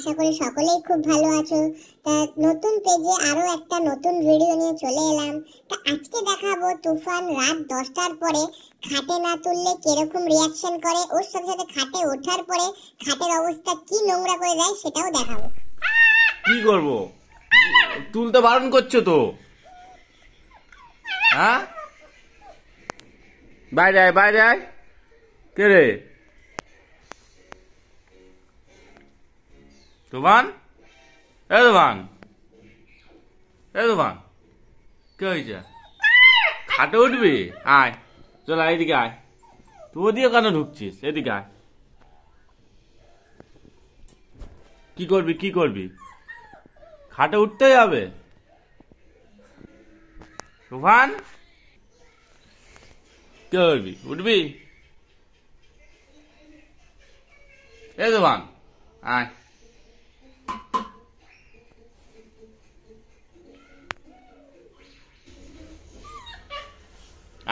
আশা করি সকলেই খুব ভালো আছো। তা নতুন পেজে আরো একটা নতুন ভিডিও নিয়ে চলে এলাম। তা আজকে দেখাবো তুফান রাত 10টার পরে খাটে না তুললে কিরকম রিয়াকশন করে, ওর সাথে সাথে খাটে ওঠার পরে খাটের অবস্থা কি নোংরা করে দেয় সেটাও দেখাবো। কি করব? তুলতে বারণ করছো তো? হ্যাঁ, বাইরে আয়, বাইরে আয়। কে রে? তুফান, এ তুফান, এ তুফান, কে হয়েছে? খাটে উঠবি? আয়, চল এদিকে আয়। তুই ওদিকে কেন ঢুকছিস? এদিকে আয়। কি করবি, কি করবি? খাটে উঠতেই হবে। তুফান, কি করবি? উঠবি? এ তুফান, আয়।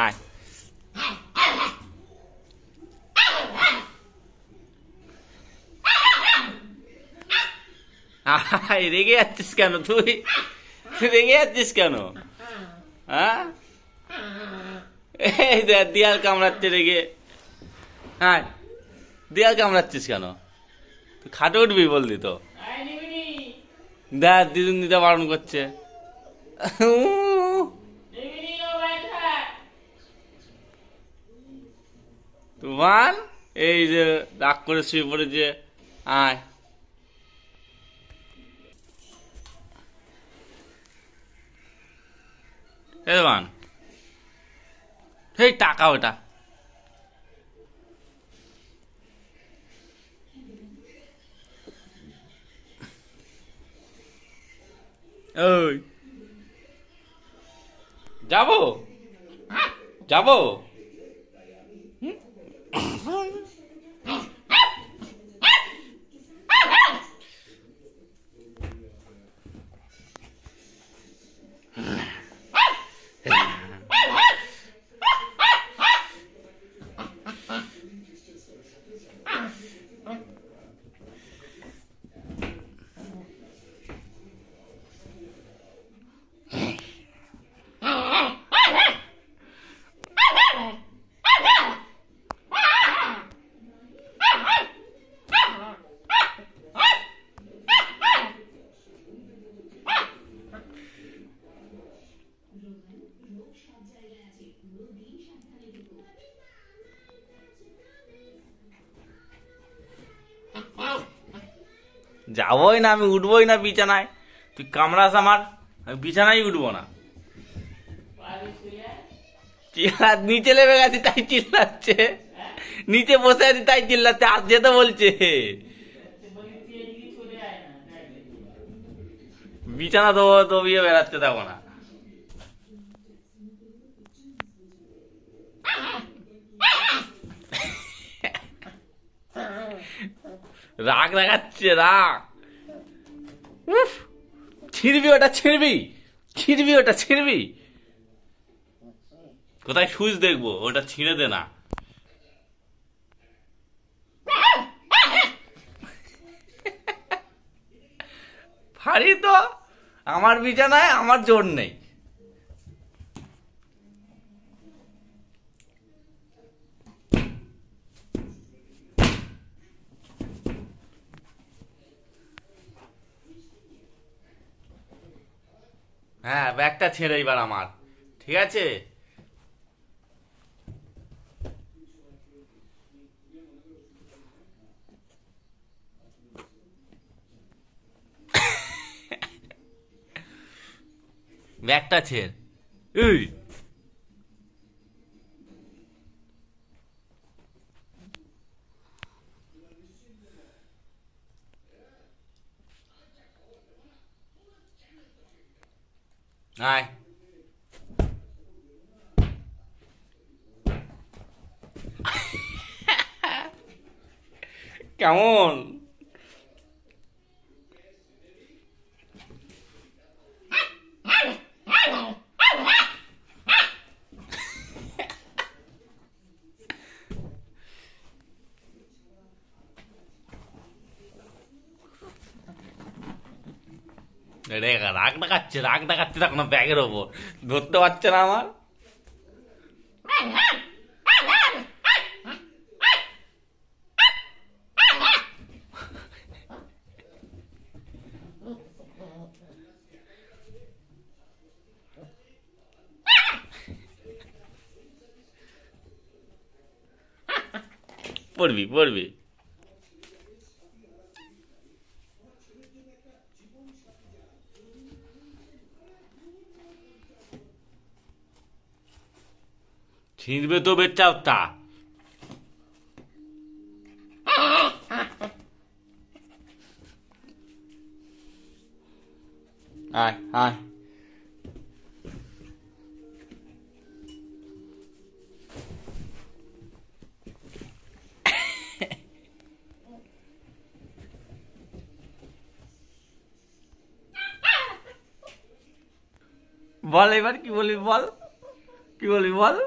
আয়। আয়, রেগে যাচ্ছিস কেন তুই? রেগে যাচ্ছিস কেন? হ্যাঁ, এই দেখ দেয়াল কামড়াচ্ছে রেগে। হ্যাঁ, দেয়াল কামড়াচ্ছিস কেন? তুই খাটে উঠবি বললি তো। দেখ দিদুন দিতে বারণ করছে। তুফান, এই যে রাগ করে শুয়ে পড়েছে। আয়। এ তুফান, সেই টাকা ওটা। ওই যাবো, যাবো। যাবই না, আমি উঠবই না বিছানায়। তুই কামড়াস আমার, আমি বিছানায় উঠবো না। নিচে নেমে গেছি তাই চিল্লাচ্ছে, নিচে বসে আছি তাই চিল্লাচ্ছে, আর যেতে বলছে। বিছানা তো দবিয়ে বেড়াচ্ছে, দেখো না? রাগ দেখাচ্ছে, রাগ। উফ, ছিড়বি ওটা, ছিড়বি, ছিড়বি ওটা, ছিড়বি। কোথায় সুইচ দেখবো? ওটা ছিঁড়ে দে না। ভারী তো আমার বিছানায়, আমার জোর নেই। হ্যাঁ, ব্যাগটা ছেড়ে এবার আমার, ঠিক আছে? ব্যাগটা ছেড়। এই আয়। কেমন? রাগ দেখাচ্ছে তখন ব্যাগের ওপর ধরতে পারছে না আমার। পড়বি ছিঁড়বে তো বেচাওটা। আয় আয় বল, এবার কি বলবি বল, কি বলবি বল।